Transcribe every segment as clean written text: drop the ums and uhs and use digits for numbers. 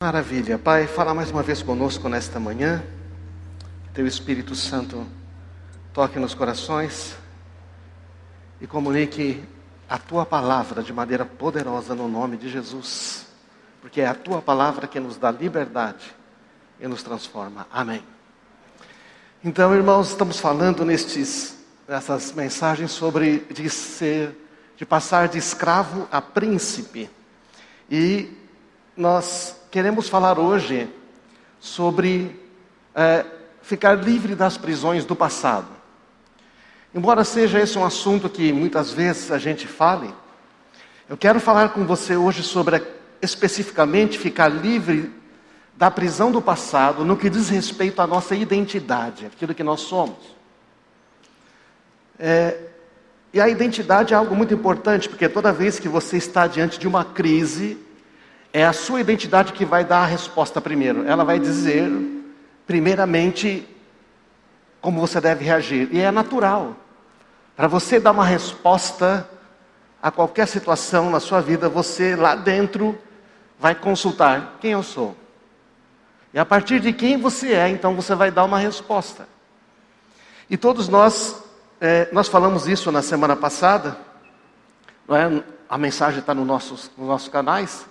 Maravilha. Pai, fala mais uma vez conosco nesta manhã. Que Teu Espírito Santo toque nos corações e comunique a Tua palavra de maneira poderosa no nome de Jesus. Porque é a Tua palavra que nos dá liberdade e nos transforma. Amém. Então, irmãos, estamos falando nessas mensagens sobre de passar de escravo a príncipe. E nós queremos falar hoje sobre ficar livre das prisões do passado. Embora seja esse um assunto que muitas vezes a gente fale, eu quero falar com você hoje sobre especificamente ficar livre da prisão do passado no que diz respeito à nossa identidade, aquilo que nós somos. E a identidade é algo muito importante, porque toda vez que você está diante de uma crise, é a sua identidade que vai dar a resposta primeiro. Ela vai dizer, primeiramente, como você deve reagir. E é natural. Para você dar uma resposta a qualquer situação na sua vida, você lá dentro vai consultar quem eu sou. E a partir de quem você é, então você vai dar uma resposta. E todos nós falamos isso na semana passada. Não é? A mensagem está nos nossos canais.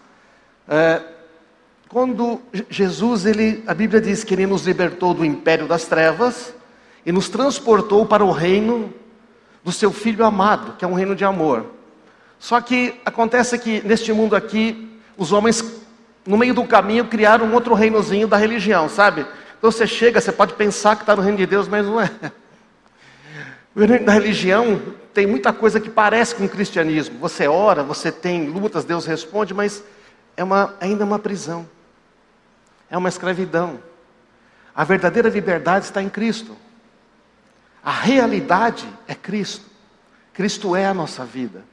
Quando Jesus, a Bíblia diz que Ele nos libertou do império das trevas e nos transportou para o reino do Seu Filho amado, que é um reino de amor. Só que acontece que neste mundo aqui, os homens, no meio do caminho, criaram um outro reinozinho da religião, sabe? Então você chega, você pode pensar que está no reino de Deus, mas não é. O reino da religião tem muita coisa que parece com o cristianismo. Você ora, você tem lutas, Deus responde, mas ainda é uma prisão, é uma escravidão. A verdadeira liberdade está em Cristo. A realidade é Cristo. Cristo é a nossa vida.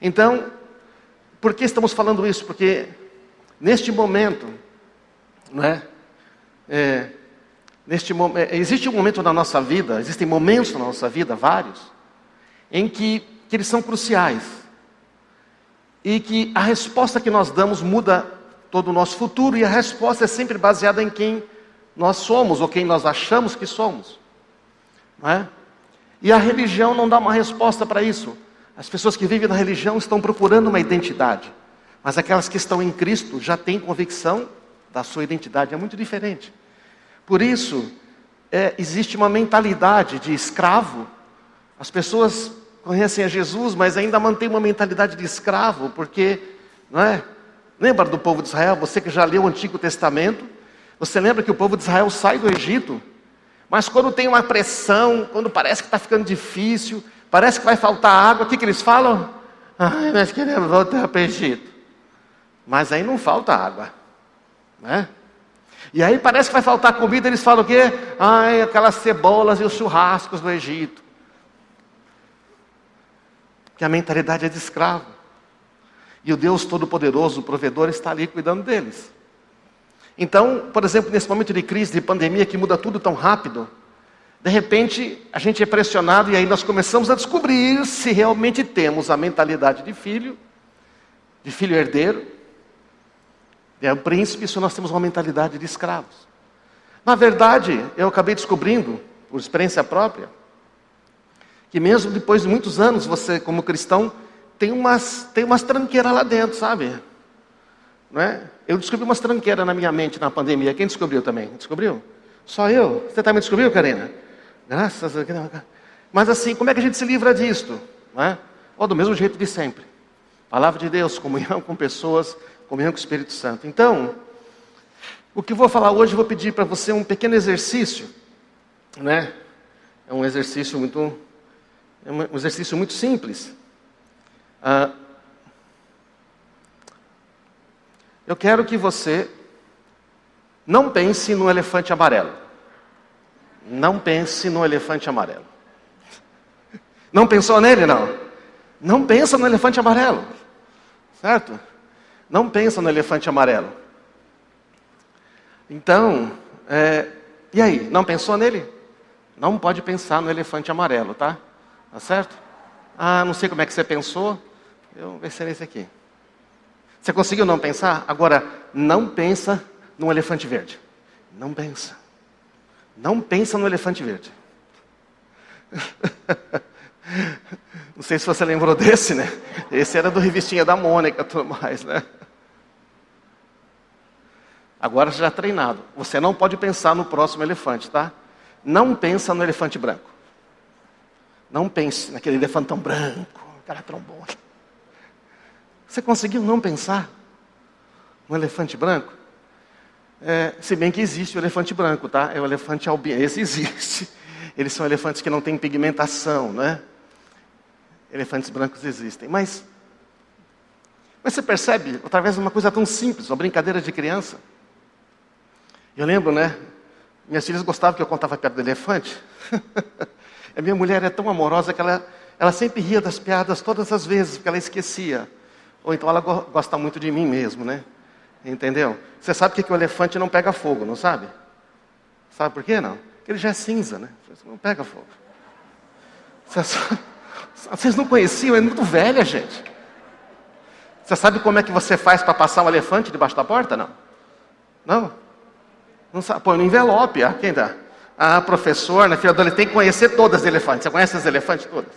Então, por que estamos falando isso? Porque neste momento, não é? Existe um momento na nossa vida, existem momentos na nossa vida, vários, em que eles são cruciais. E que a resposta que nós damos muda todo o nosso futuro. E a resposta é sempre baseada em quem nós somos, ou quem nós achamos que somos, não é? E a religião não dá uma resposta para isso. As pessoas que vivem na religião estão procurando uma identidade. Mas aquelas que estão em Cristo já têm convicção da sua identidade. É muito diferente. Por isso, existe uma mentalidade de escravo. As pessoas conhecem a Jesus, mas ainda mantém uma mentalidade de escravo, porque, não é? Lembra do povo de Israel? Você que já leu o Antigo Testamento, você lembra que o povo de Israel sai do Egito, mas quando tem uma pressão, quando parece que está ficando difícil, parece que vai faltar água, o que eles falam? Ai, nós queremos voltar para o Egito. Mas aí não falta água, né? E aí parece que vai faltar comida, eles falam o quê? Ai, aquelas cebolas e os churrascos do Egito. Que a mentalidade é de escravo. E o Deus Todo-Poderoso, o provedor, está ali cuidando deles. Então, por exemplo, nesse momento de crise, de pandemia, que muda tudo tão rápido, de repente a gente é pressionado e aí nós começamos a descobrir se realmente temos a mentalidade de filho herdeiro, de príncipe, se nós temos uma mentalidade de escravos. Na verdade, eu acabei descobrindo, por experiência própria, que mesmo depois de muitos anos, você como cristão, tem umas tranqueiras lá dentro, sabe? Não é? Eu descobri umas tranqueiras na minha mente na pandemia. Quem descobriu também? Descobriu? Só eu? Você também descobriu, Karina? Graças a Deus. Mas assim, como é que a gente se livra disto? Não é? Ou do mesmo jeito de sempre. Palavra de Deus, comunhão com pessoas, comunhão com o Espírito Santo. Então, o que eu vou falar hoje, eu vou pedir para você um pequeno exercício, né? É um exercício muito simples. Eu quero que você não pense no elefante amarelo. Não pense no elefante amarelo. Não pensou nele, não? Não pensa no elefante amarelo. Certo? Não pensa no elefante amarelo. Então, e aí? Não pensou nele? Não pode pensar no elefante amarelo, tá? Tá certo? Ah, não sei como é que você pensou. Eu vou ver se é esse aqui. Você conseguiu não pensar? Agora, não pensa num elefante verde. Não pensa. Não pensa no elefante verde. Não sei se você lembrou desse, né? Esse era do Revistinha da Mônica e tudo mais, né? Agora você já é treinado. Você não pode pensar no próximo elefante, tá? Não pensa no elefante branco. Não pense naquele elefantão branco, aquela trombona. Você conseguiu não pensar no elefante branco? Se bem que existe o elefante branco, tá? É o elefante albino. Esse existe. Eles são elefantes que não têm pigmentação, né? Elefantes brancos existem. Mas você percebe, através de uma coisa tão simples, uma brincadeira de criança. Eu lembro, né? Minhas filhas gostavam que eu contava piada do elefante. A minha mulher é tão amorosa que ela sempre ria das piadas todas as vezes, porque ela esquecia. Ou então ela gosta muito de mim mesmo, né? Entendeu? Você sabe que o elefante não pega fogo, não sabe? Sabe por quê, não? Porque ele já é cinza, né? Não pega fogo. Vocês não conheciam? É muito velha, gente. Você sabe como é que você faz para passar um elefante debaixo da porta? Não? Não? Não sabe? Põe no envelope. Quem dá? Professor, né, filha dele tem que conhecer todas as elefantes. Você conhece as elefantes todas?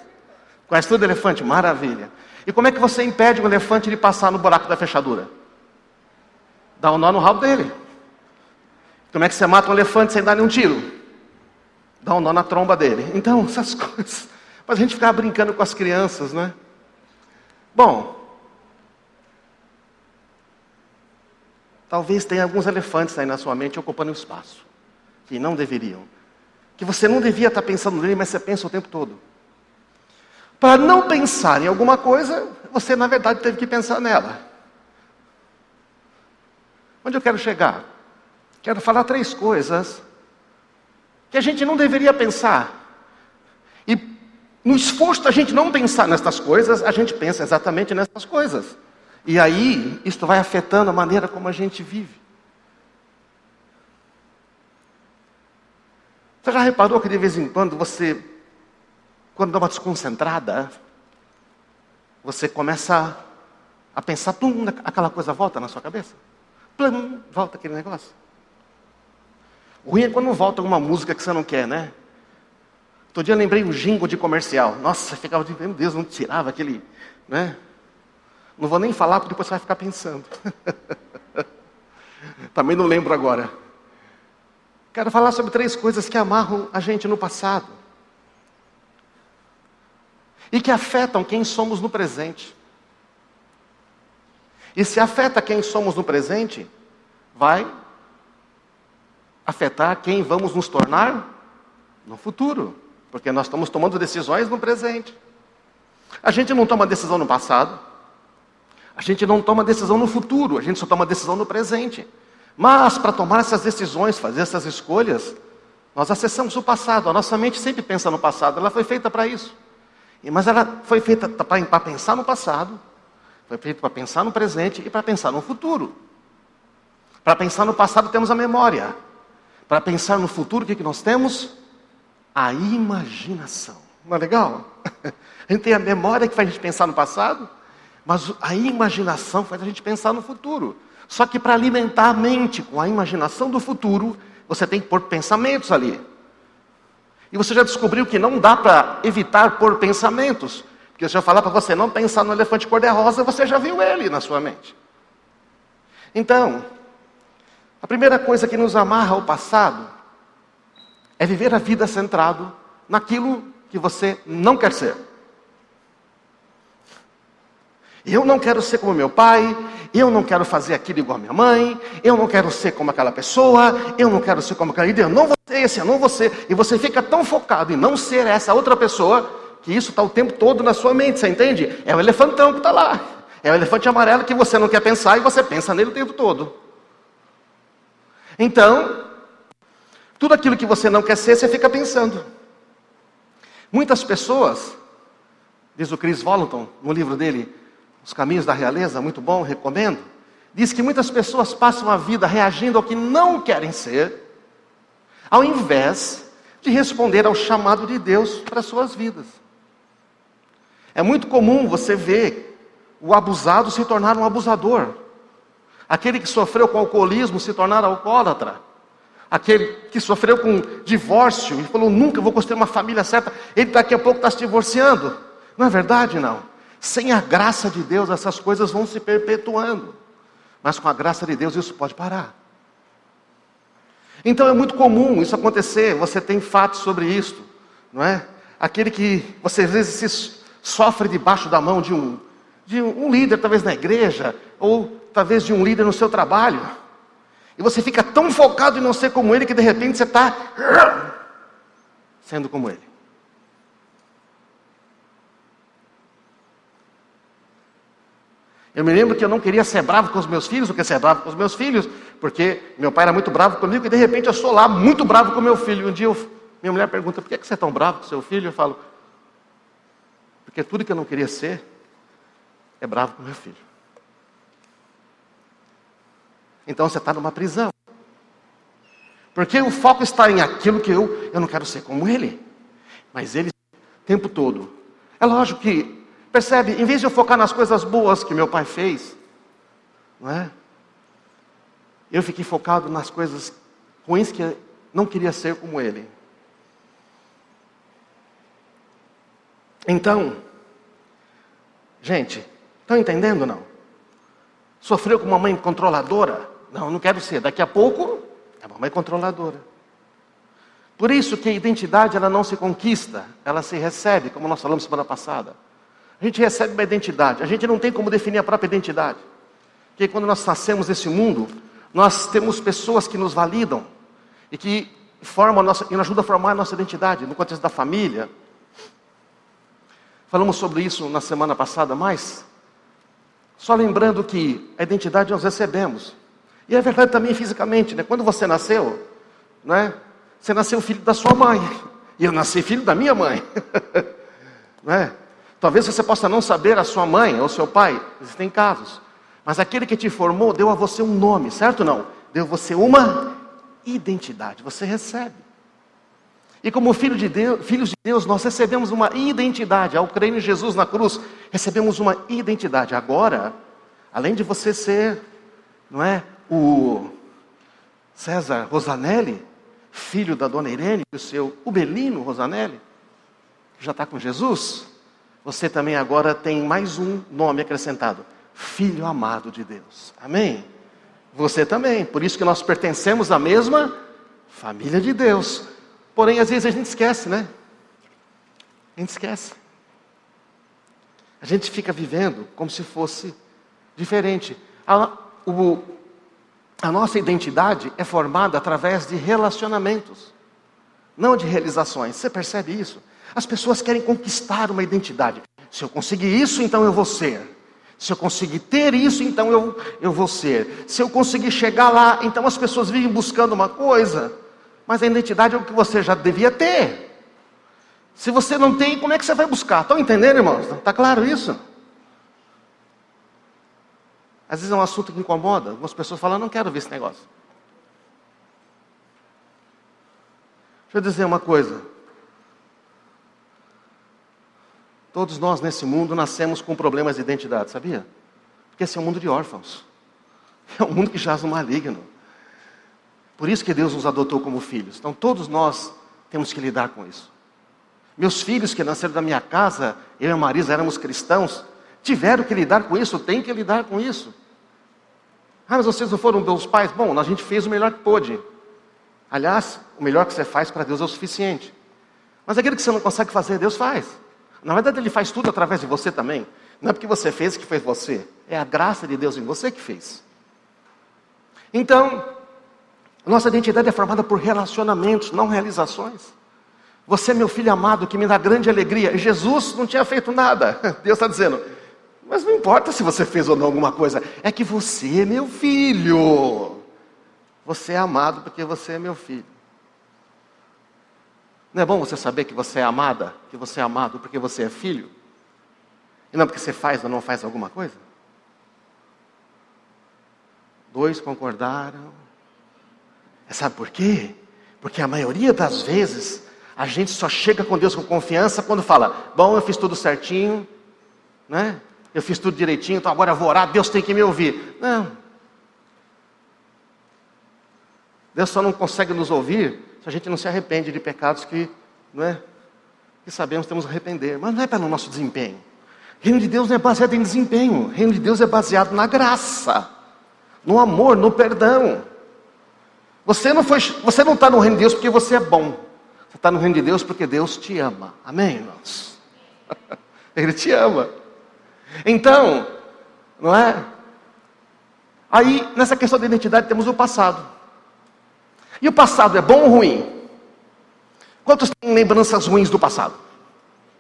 Conhece tudo elefante? Maravilha. E como é que você impede um elefante de passar no buraco da fechadura? Dá um nó no rabo dele. Como é que você mata um elefante sem dar nenhum tiro? Dá um nó na tromba dele. Então, essas coisas. Mas a gente ficava brincando com as crianças, né? Bom, talvez tenha alguns elefantes aí na sua mente ocupando o espaço. Que não deveriam. Que você não devia estar pensando nele, mas você pensa o tempo todo. Para não pensar em alguma coisa, você na verdade teve que pensar nela. Onde eu quero chegar? Quero falar 3 coisas que a gente não deveria pensar. E no esforço da gente não pensar nessas coisas, a gente pensa exatamente nessas coisas. E aí, isso vai afetando a maneira como a gente vive. Você já reparou que de vez em quando quando dá uma desconcentrada, você começa a pensar, plum, aquela coisa volta na sua cabeça? Plum, volta aquele negócio. O ruim é quando volta alguma música que você não quer, né? Outro dia eu lembrei um jingle de comercial. Nossa, ficava de, meu Deus, não tirava aquele, né? Não vou nem falar, porque depois você vai ficar pensando. Também não lembro agora. Quero falar sobre 3 coisas que amarram a gente no passado. E que afetam quem somos no presente. E se afeta quem somos no presente, vai afetar quem vamos nos tornar no futuro. Porque nós estamos tomando decisões no presente. A gente não toma decisão no passado. A gente não toma decisão no futuro. A gente só toma decisão no presente. Mas para tomar essas decisões, fazer essas escolhas, nós acessamos o passado. A nossa mente sempre pensa no passado. Ela foi feita para isso. Mas ela foi feita para pensar no passado, foi feita para pensar no presente e para pensar no futuro. Para pensar no passado temos a memória. Para pensar no futuro, o que nós temos? A imaginação. Não é legal? A gente tem a memória que faz a gente pensar no passado, mas a imaginação faz a gente pensar no futuro. Só que para alimentar a mente com a imaginação do futuro, você tem que pôr pensamentos ali. E você já descobriu que não dá para evitar pôr pensamentos. Porque se eu falar para você não pensar no elefante cor-de-rosa, você já viu ele na sua mente. Então, a primeira coisa que nos amarra ao passado é viver a vida centrado naquilo que você não quer ser. Eu não quero ser como meu pai, eu não quero fazer aquilo igual a minha mãe, eu não quero ser como aquela pessoa, eu não quero ser como aquela líder, eu não vou ser esse, eu não vou ser. E você fica tão focado em não ser essa outra pessoa, que isso está o tempo todo na sua mente, você entende? É o elefantão que está lá. É o elefante amarelo que você não quer pensar e você pensa nele o tempo todo. Então, tudo aquilo que você não quer ser, você fica pensando. Muitas pessoas, diz o Chris Vallotton, no livro dele, Os Caminhos da Realeza, muito bom, recomendo. Diz que muitas pessoas passam a vida reagindo ao que não querem ser, ao invés de responder ao chamado de Deus para as suas vidas. É muito comum você ver o abusado se tornar um abusador. Aquele que sofreu com alcoolismo se tornar alcoólatra. Aquele que sofreu com divórcio e falou, nunca vou construir uma família certa, ele daqui a pouco está se divorciando. Não é verdade, não? Sem a graça de Deus, essas coisas vão se perpetuando. Mas com a graça de Deus, isso pode parar. Então é muito comum isso acontecer, você tem fatos sobre isso, não é? Aquele que você às vezes sofre debaixo da mão de um líder, talvez na igreja, ou talvez de um líder no seu trabalho. E você fica tão focado em não ser como ele, que de repente você está sendo como ele. Eu me lembro que eu não queria ser bravo com os meus filhos, eu queria ser bravo com os meus filhos, porque meu pai era muito bravo comigo, e de repente eu sou lá muito bravo com meu filho. Um dia minha mulher pergunta, por que você é tão bravo com seu filho? Eu falo, porque tudo que eu não queria ser, é bravo com meu filho. Então você está numa prisão. Porque o foco está em aquilo que eu não quero ser como ele. Mas ele, o tempo todo. É lógico que, percebe, em vez de eu focar nas coisas boas que meu pai fez, não é? Eu fiquei focado nas coisas ruins que eu não queria ser como ele. Então, gente, estão entendendo ou não? Sofreu com uma mãe controladora? Não quero ser. Daqui a pouco, é uma mãe controladora. Por isso que a identidade, ela não se conquista, ela se recebe, como nós falamos semana passada. A gente recebe uma identidade, a gente não tem como definir a própria identidade. Porque quando nós nascemos nesse mundo, nós temos pessoas que nos validam, e que nos ajudam a formar a nossa identidade, no contexto da família. Falamos sobre isso na semana passada, mas só lembrando que a identidade nós recebemos. E é verdade também fisicamente, né? Quando você nasceu, né? Você nasceu filho da sua mãe. E eu nasci filho da minha mãe. Né? Talvez você possa não saber a sua mãe ou seu pai. Existem casos. Mas aquele que te formou deu a você um nome, certo ou não? Deu a você uma identidade. Você recebe. E como filhos de Deus, nós recebemos uma identidade. Ao crer em Jesus na cruz, recebemos uma identidade. Agora, além de você ser, não é, o César Rosanelli, filho da dona Irene, e o seu Ubelino Rosanelli, que já está com Jesus, você também agora tem mais um nome acrescentado. Filho amado de Deus. Amém? Você também. Por isso que nós pertencemos à mesma família de Deus. Porém, às vezes a gente esquece, né? A gente esquece. A gente fica vivendo como se fosse diferente. A nossa identidade é formada através de relacionamentos, não de realizações. Você percebe isso? As pessoas querem conquistar uma identidade. Se eu conseguir isso, então eu vou ser. Se eu conseguir ter isso, então eu vou ser. Se eu conseguir chegar lá, então as pessoas vivem buscando uma coisa. Mas a identidade é o que você já devia ter. Se você não tem, como é que você vai buscar? Estão entendendo, irmãos? Está claro isso? Às vezes é um assunto que incomoda. Algumas pessoas falam, não quero ver esse negócio. Deixa eu dizer uma coisa. Todos nós nesse mundo nascemos com problemas de identidade, sabia? Porque esse é um mundo de órfãos. É um mundo que jaz no maligno. Por isso que Deus nos adotou como filhos. Então todos nós temos que lidar com isso. Meus filhos que nasceram da minha casa, eu e a Marisa éramos cristãos, tiveram que lidar com isso, têm que lidar com isso. Ah, mas vocês não foram meus pais? Bom, a gente fez o melhor que pôde. Aliás, o melhor que você faz para Deus é o suficiente. Mas aquilo que você não consegue fazer, Deus faz. Na verdade, Ele faz tudo através de você também. Não é porque você fez que fez você. É a graça de Deus em você que fez. Então, nossa identidade é formada por relacionamentos, não realizações. Você é meu filho amado, que me dá grande alegria. Jesus não tinha feito nada. Deus está dizendo, mas não importa se você fez ou não alguma coisa. É que você é meu filho. Você é amado porque você é meu filho. Não é bom você saber que você é amada? Que você é amado porque você é filho? E não porque você faz ou não faz alguma coisa? 2 concordaram. Sabe por quê? Porque a maioria das vezes a gente só chega com Deus com confiança quando fala, bom, eu fiz tudo certinho, né? Eu fiz tudo direitinho, então agora eu vou orar, Deus tem que me ouvir. Não. Deus só não consegue nos ouvir se a gente não se arrepende de pecados que, não é, que sabemos que temos que arrepender. Mas não é pelo nosso desempenho. O reino de Deus não é baseado em desempenho. O reino de Deus é baseado na graça, no amor, no perdão. Você não está no reino de Deus porque você é bom. Você está no reino de Deus porque Deus te ama. Amém, irmãos? Ele te ama. Então, não é? Aí, nessa questão da identidade, temos o passado. E o passado é bom ou ruim? Quantos têm lembranças ruins do passado?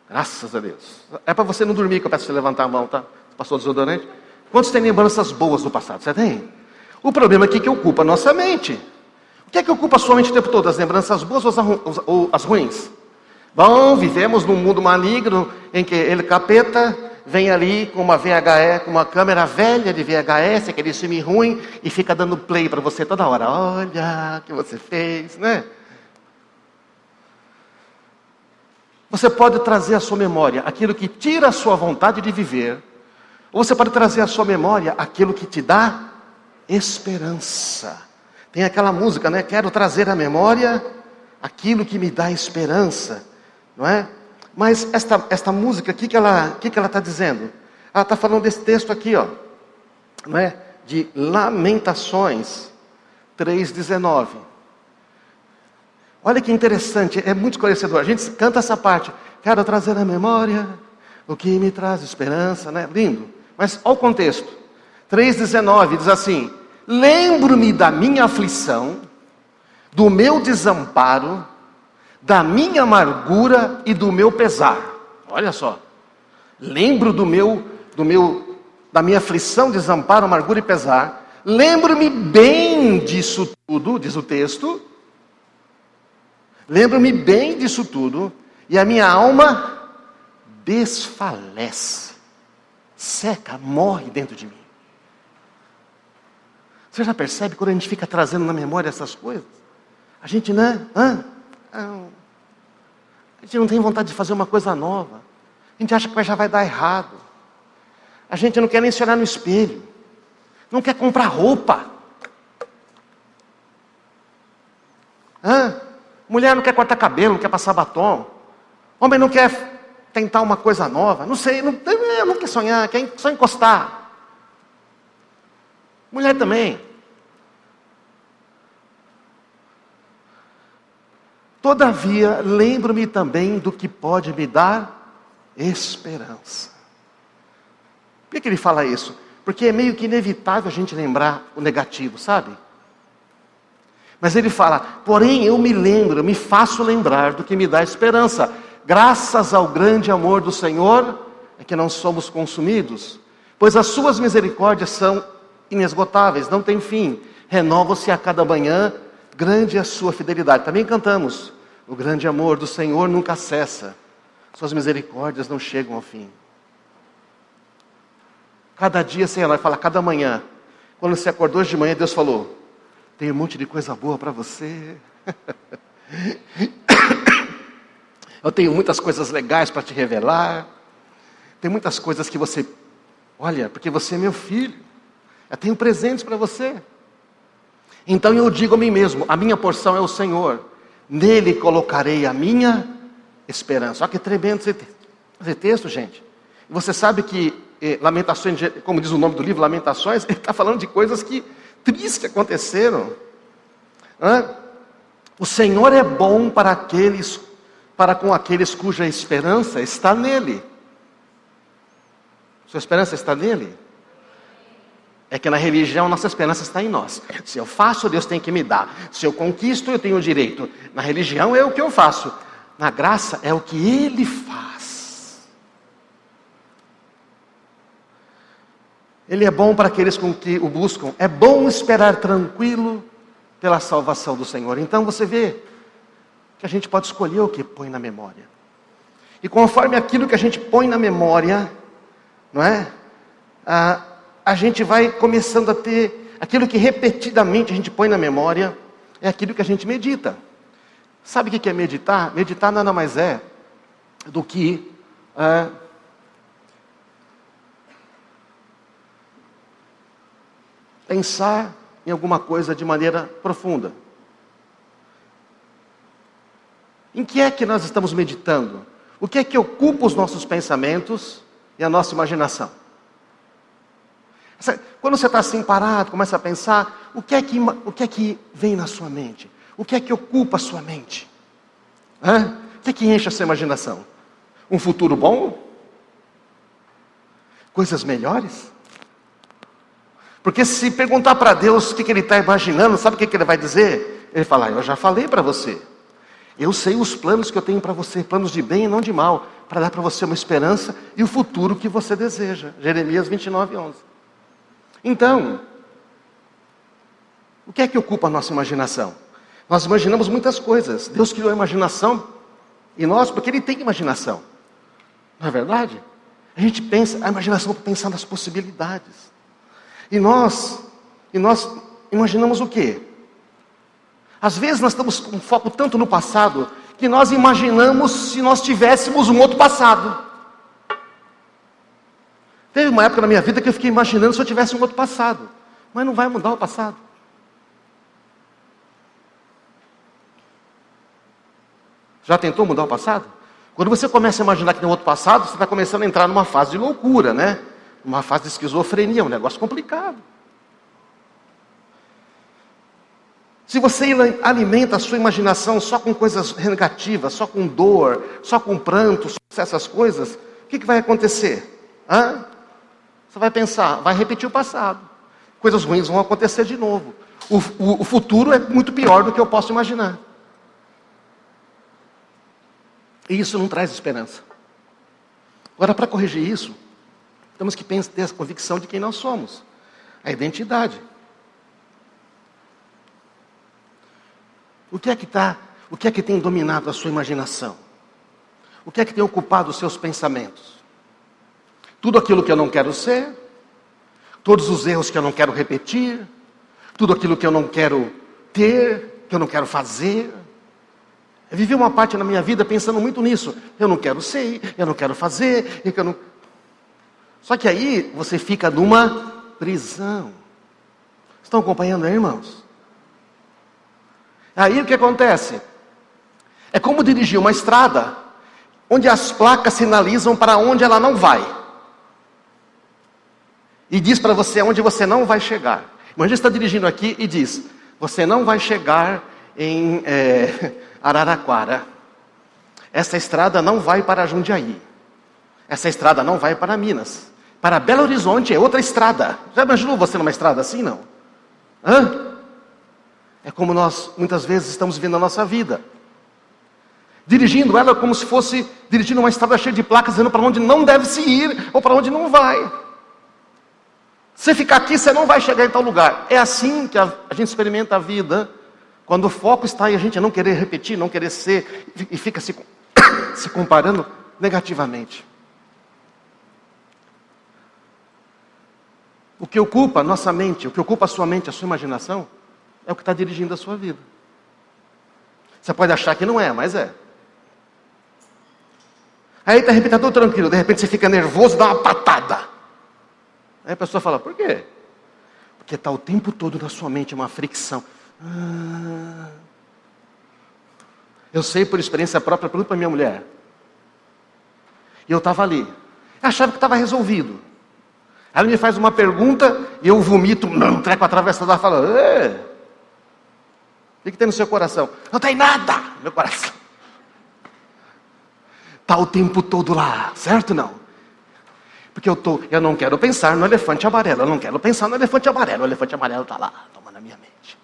Graças a Deus. É para você não dormir que eu peço você levantar a mão, tá? Passou o desodorante. Quantos têm lembranças boas do passado? Você tem? O problema aqui é que ocupa a nossa mente. O que é que ocupa a sua mente o tempo todo? As lembranças boas ou as ruins? Bom, vivemos num mundo maligno em que ele, capeta, vem ali com uma VHS, com uma câmera velha de VHS, aquele filme ruim, e fica dando play para você toda hora. Olha o que você fez, né? Você pode trazer à sua memória aquilo que tira a sua vontade de viver, ou você pode trazer à sua memória aquilo que te dá esperança. Tem aquela música, né? Quero trazer à memória aquilo que me dá esperança, não é? Mas esta música, o que ela está dizendo? Ela está falando desse texto aqui, ó, não é? De Lamentações 3:19. Olha que interessante, é muito esclarecedor. A gente canta essa parte. Quero trazer à memória o que me traz esperança, né? Lindo. Mas olha o contexto. 3:19 diz assim: lembro-me da minha aflição, do meu desamparo, da minha amargura e do meu pesar. Olha só. Lembro da minha aflição, desamparo, amargura e pesar. Lembro-me bem disso tudo, diz o texto. Lembro-me bem disso tudo, e a minha alma desfalece, seca, morre dentro de mim. Você já percebe quando a gente fica trazendo na memória essas coisas? A gente, né? A gente não tem vontade de fazer uma coisa nova. A gente acha que já vai dar errado. A gente não quer nem se olhar no espelho. Não quer comprar roupa. Mulher não quer cortar cabelo, não quer passar batom. Homem não quer tentar uma coisa nova. Não sei, não quer sonhar, quer só encostar. Mulher também. Todavia, lembro-me também do que pode me dar esperança. Por que ele fala isso? Porque é meio que inevitável a gente lembrar o negativo, sabe? Mas ele fala, porém eu me faço lembrar do que me dá esperança. Graças ao grande amor do Senhor, é que não somos consumidos. Pois as suas misericórdias são inesgotáveis, não tem fim. Renovam-se a cada manhã, grande é a sua fidelidade. Também cantamos, o grande amor do Senhor nunca cessa. Suas misericórdias não chegam ao fim. Cada dia, Senhor, vai falar, cada manhã. Quando você acordou hoje de manhã, Deus falou, tem um monte de coisa boa para você. Eu tenho muitas coisas legais para te revelar. Tem muitas coisas que você... Olha, porque você é meu filho. Eu tenho presentes para você. Então eu digo a mim mesmo, a minha porção é o Senhor. Nele colocarei a minha esperança. Olha que tremendo esse texto, gente. E você sabe que Lamentações, como diz o nome do livro, Lamentações, ele está falando de coisas tristes que aconteceram. O Senhor é bom para com aqueles cuja esperança está nele. Sua esperança está nele? É que na religião nossa esperança está em nós. Se eu faço, Deus tem que me dar. Se eu conquisto, eu tenho o direito. Na religião é o que eu faço. Na graça é o que Ele faz. Ele é bom para aqueles com que o buscam. É bom esperar tranquilo pela salvação do Senhor. Então você vê que a gente pode escolher o que põe na memória. E conforme aquilo que a gente põe na memória, não é? A gente vai começando a ter aquilo que repetidamente a gente põe na memória, é aquilo que a gente medita. Sabe o que é meditar? Meditar nada mais é do que pensar em alguma coisa de maneira profunda. Em que é que nós estamos meditando? O que é que ocupa os nossos pensamentos e a nossa imaginação? Quando você está assim parado, começa a pensar, o que é que vem na sua mente? O que é que ocupa a sua mente? O que é que enche a sua imaginação? Um futuro bom? Coisas melhores? Porque se perguntar para Deus o que Ele está imaginando, sabe o que Ele vai dizer? Ele fala, eu já falei para você. Eu sei os planos que eu tenho para você, planos de bem e não de mal, para dar para você uma esperança e o futuro que você deseja. Jeremias 29:11. Então, o que é que ocupa a nossa imaginação? Nós imaginamos muitas coisas. Deus criou a imaginação em nós porque Ele tem imaginação. Não é verdade? A gente pensa, a imaginação para pensar nas possibilidades. E nós imaginamos o quê? Às vezes nós estamos com foco tanto no passado, que nós imaginamos se nós tivéssemos um outro passado. Teve uma época na minha vida que eu fiquei imaginando se eu tivesse um outro passado. Mas não vai mudar o passado. Já tentou mudar o passado? Quando você começa a imaginar que tem outro passado, você está começando a entrar numa fase de loucura, né? Uma fase de esquizofrenia, um negócio complicado. Se você alimenta a sua imaginação só com coisas negativas, só com dor, só com pranto, só com essas coisas, o que vai acontecer? Você vai pensar, vai repetir o passado. Coisas ruins vão acontecer de novo. O futuro é muito pior do que eu posso imaginar. E isso não traz esperança. Agora, para corrigir isso, temos que ter a convicção de quem nós somos. A identidade. O que é que tem dominado a sua imaginação? O que é que tem ocupado os seus pensamentos? Tudo aquilo que eu não quero ser, todos os erros que eu não quero repetir, tudo aquilo que eu não quero ter, que eu não quero fazer. Eu vivi uma parte na minha vida pensando muito nisso. Eu não quero ser, eu não quero fazer, eu não... Só que aí você fica numa prisão. Estão acompanhando aí, irmãos? Aí o que acontece? É como dirigir uma estrada onde as placas sinalizam para onde ela não vai. E diz para você onde você não vai chegar. Imagina você está dirigindo aqui e diz, você não vai chegar em Araraquara. Essa estrada não vai para Jundiaí. Essa estrada não vai para Minas. Para Belo Horizonte é outra estrada. Já imaginou você numa estrada assim, não? É como nós, muitas vezes, estamos vivendo a nossa vida. Dirigindo ela como se fosse dirigindo uma estrada cheia de placas, dizendo para onde não deve se ir, ou para onde não vai. Se ficar aqui, você não vai chegar em tal lugar. É assim que a gente experimenta a vida, quando o foco está em a gente não querer repetir, não querer ser, e fica se comparando negativamente. O que ocupa a nossa mente, o que ocupa a sua mente, a sua imaginação, é o que está dirigindo a sua vida. Você pode achar que não é, mas é. Aí de repente está tudo tranquilo, de repente você fica nervoso, dá uma patada. Aí a pessoa fala, por quê? Porque está o tempo todo na sua mente uma fricção. Eu sei por experiência própria, pergunto para minha mulher. E eu estava ali. Eu achava que estava resolvido. Ela me faz uma pergunta e eu vomito, um treco atravessado, ela fala, o que tem no seu coração? Não tem nada no meu coração. Está o tempo todo lá, certo não? Porque eu não quero pensar no elefante amarelo. Eu não quero pensar no elefante amarelo. O elefante amarelo está lá, tomando a minha mente.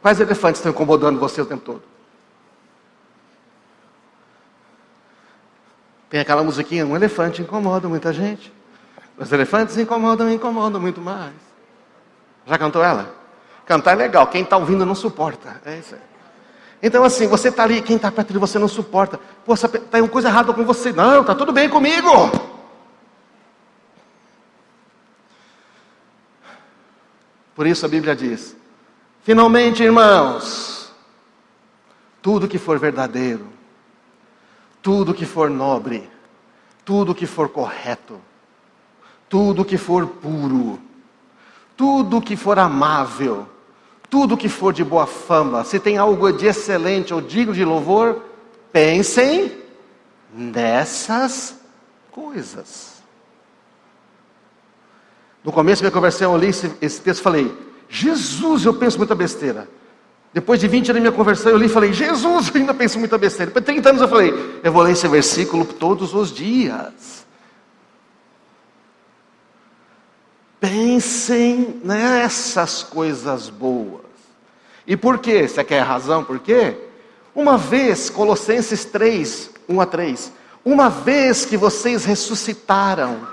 Quais elefantes estão incomodando você o tempo todo? Tem aquela musiquinha, um elefante incomoda muita gente. Os elefantes incomodam muito mais. Já cantou ela? Cantar é legal, quem está ouvindo não suporta. É isso aí. Então assim, você está ali, quem está perto de você não suporta. Pô, está uma coisa errada com você. Não, está tudo bem comigo. Por isso a Bíblia diz, finalmente, irmãos, tudo que for verdadeiro, tudo que for nobre, tudo que for correto, tudo que for puro, tudo que for amável, tudo que for de boa fama, se tem algo de excelente ou digno de louvor, pensem nessas coisas. No começo da minha conversão, eu li esse texto e falei, Jesus, eu penso muita besteira. Depois de 20 anos da minha conversão, eu li e falei, Jesus, eu ainda penso muita besteira. Depois de 30 anos eu falei, eu vou ler esse versículo todos os dias. Pensem nessas coisas boas. E por quê? Você quer a razão por quê? Uma vez, Colossenses 3, 1-3, uma vez que vocês ressuscitaram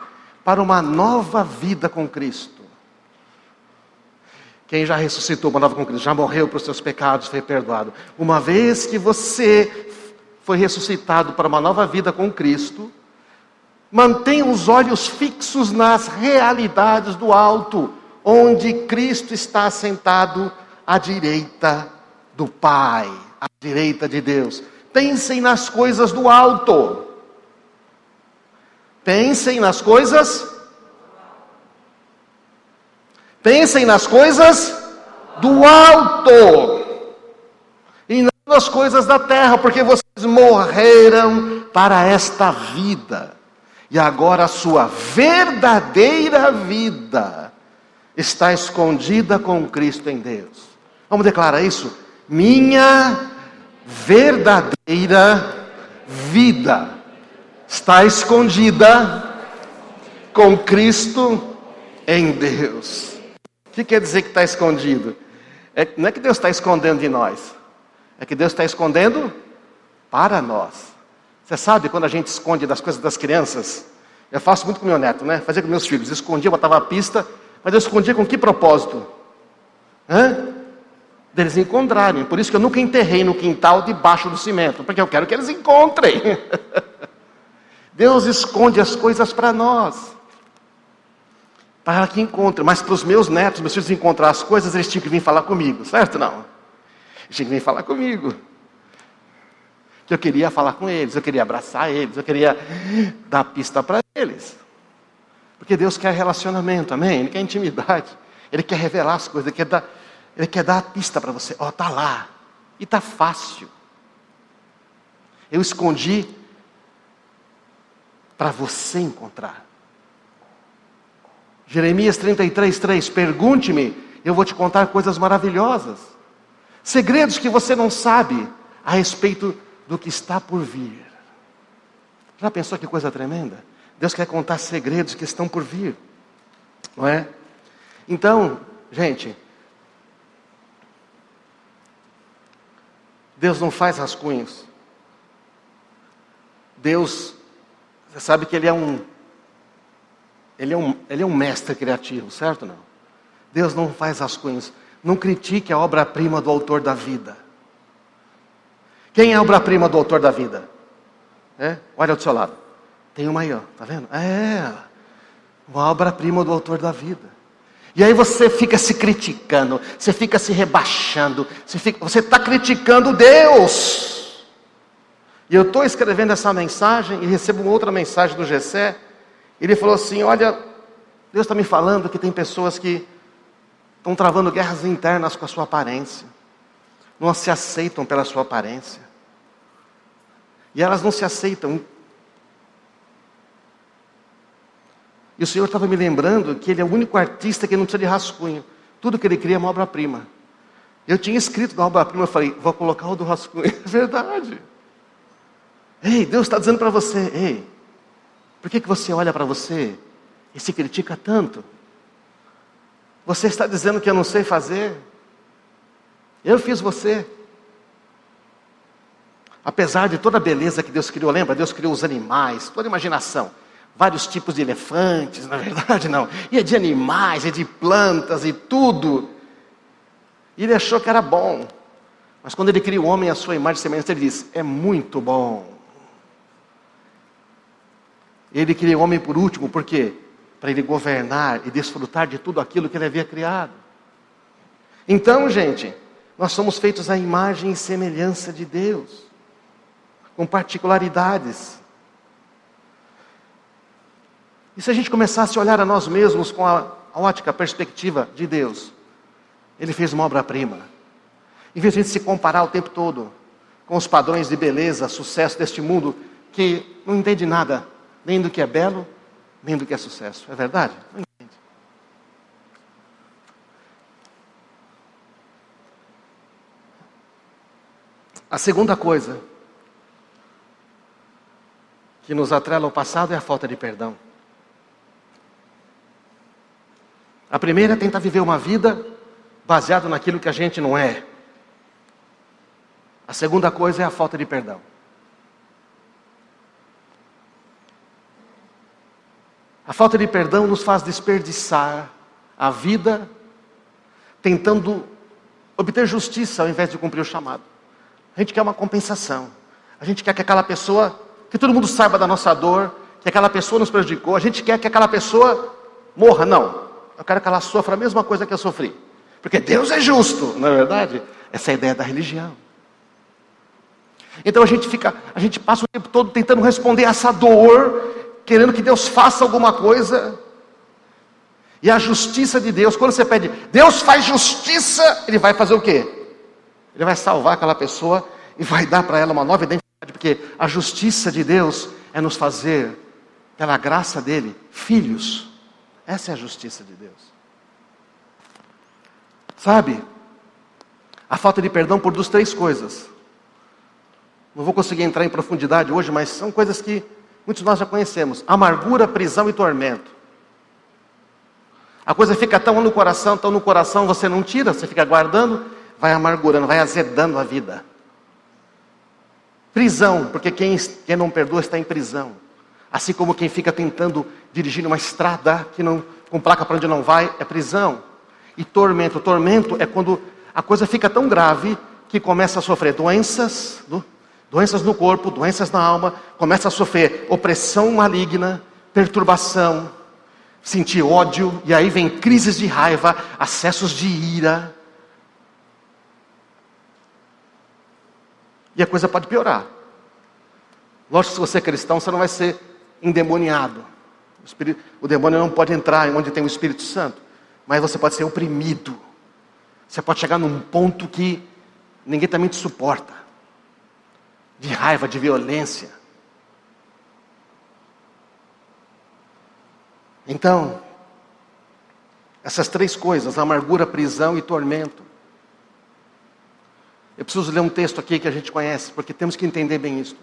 para uma nova vida com Cristo. Quem já ressuscitou para uma nova com Cristo, já morreu para os seus pecados, foi perdoado. Uma vez que você foi ressuscitado para uma nova vida com Cristo, mantenha os olhos fixos nas realidades do alto, onde Cristo está sentado à direita do Pai, à direita de Deus. Pensem nas coisas do alto. Pensem nas coisas. Pensem nas coisas do alto. E não nas coisas da terra, porque vocês morreram para esta vida. E agora a sua verdadeira vida está escondida com Cristo em Deus. Vamos declarar isso? Minha verdadeira vida está escondida com Cristo em Deus. O que quer dizer que está escondido? Não é que Deus está escondendo de nós. É que Deus está escondendo para nós. Você sabe quando a gente esconde das coisas das crianças? Eu faço muito com meu neto, né? Fazia com meus filhos. Escondia, botava a pista. Mas eu escondia com que propósito? Deles encontrarem. Por isso que eu nunca enterrei no quintal debaixo do cimento. Porque eu quero que eles encontrem. Deus esconde as coisas para nós. Para que encontrem. Mas para os meus netos, meus filhos encontrar as coisas, eles tinham que vir falar comigo. Certo? Não. Eles tinham que vir falar comigo. Que eu queria falar com eles. Eu queria abraçar eles. Eu queria dar pista para eles. Porque Deus quer relacionamento, amém? Ele quer intimidade. Ele quer revelar as coisas. Ele quer dar a pista para você. Ó, tá lá. E tá fácil. Eu escondi para você encontrar. Jeremias 33:3. Pergunte-me, eu vou te contar coisas maravilhosas. Segredos que você não sabe a respeito do que está por vir. Já pensou que coisa tremenda? Deus quer contar segredos que estão por vir. Não é? Então, gente, Deus não faz rascunhos. Deus, você sabe que Ele é um mestre criativo, certo ou não? Deus não faz rascunhos. Não critique a obra-prima do autor da vida. Quem é a obra-prima do autor da vida? Olha do seu lado. Tem uma aí, ó, tá vendo? Uma obra-prima do autor da vida. E aí você fica se criticando, você fica se rebaixando, você está criticando Deus. E eu estou escrevendo essa mensagem e recebo uma outra mensagem do Gessé. Ele falou assim, olha, Deus está me falando que tem pessoas que estão travando guerras internas com a sua aparência. Não se aceitam pela sua aparência. E elas não se aceitam. E o Senhor estava me lembrando que Ele é o único artista que não precisa de rascunho. Tudo que Ele cria é uma obra-prima. Eu tinha escrito na obra-prima, eu falei, vou colocar o do rascunho. É verdade. Ei, Deus está dizendo para você, ei, por que você olha para você e se critica tanto? Você está dizendo que eu não sei fazer? Eu fiz você. Apesar de toda a beleza que Deus criou, lembra? Deus criou os animais, toda a imaginação. Vários tipos de elefantes, na verdade não. E é de animais, é de plantas e tudo. E Ele achou que era bom. Mas quando Ele cria o homem à sua imagem e semelhança, Ele diz, é muito bom. Ele cria o homem por último, por quê? Para ele governar e desfrutar de tudo aquilo que Ele havia criado. Então, gente, nós somos feitos à imagem e semelhança de Deus, com particularidades. E se a gente começasse a olhar a nós mesmos com a ótica, a perspectiva de Deus? Ele fez uma obra-prima. Em vez de a gente se comparar o tempo todo com os padrões de beleza, sucesso deste mundo, que não entende nada, nem do que é belo, nem do que é sucesso. É verdade? Não entende. A segunda coisa que nos atrela ao passado é a falta de perdão. A primeira é tentar viver uma vida baseada naquilo que a gente não é. A segunda coisa é a falta de perdão. A falta de perdão nos faz desperdiçar a vida tentando obter justiça ao invés de cumprir o chamado. A gente quer uma compensação. A gente quer que aquela pessoa, que todo mundo saiba da nossa dor, que aquela pessoa nos prejudicou. A gente quer que aquela pessoa morra. Não. Eu quero que ela sofra a mesma coisa que eu sofri. Porque Deus é justo, não é verdade? Essa é a ideia da religião. Então a gente passa o tempo todo tentando responder a essa dor, querendo que Deus faça alguma coisa. E a justiça de Deus, quando você pede, Deus faz justiça, Ele vai fazer o quê? Ele vai salvar aquela pessoa e vai dar para ela uma nova identidade, porque a justiça de Deus é nos fazer, pela graça dEle, filhos. Essa é a justiça de Deus. Sabe, a falta de perdão produz três coisas. Não vou conseguir entrar em profundidade hoje, mas são coisas que muitos de nós já conhecemos. Amargura, prisão e tormento. A coisa fica tão no coração, você não tira, você fica guardando, vai amargurando, vai azedando a vida. Prisão, porque quem não perdoa está em prisão. Assim como quem fica tentando dirigir uma estrada com placa para onde não vai, é prisão. E tormento. Tormento é quando a coisa fica tão grave que começa a sofrer doenças no corpo, doenças na alma, começa a sofrer opressão maligna, perturbação, sentir ódio, e aí vem crises de raiva, acessos de ira. E a coisa pode piorar. Lógico que se você é cristão, você não vai ser endemoniado. O demônio não pode entrar onde tem o Espírito Santo. Mas você pode ser oprimido. Você pode chegar num ponto que ninguém também te suporta. De raiva, de violência. Então, essas três coisas, amargura, prisão e tormento. Eu preciso ler um texto aqui que a gente conhece, porque temos que entender bem isso.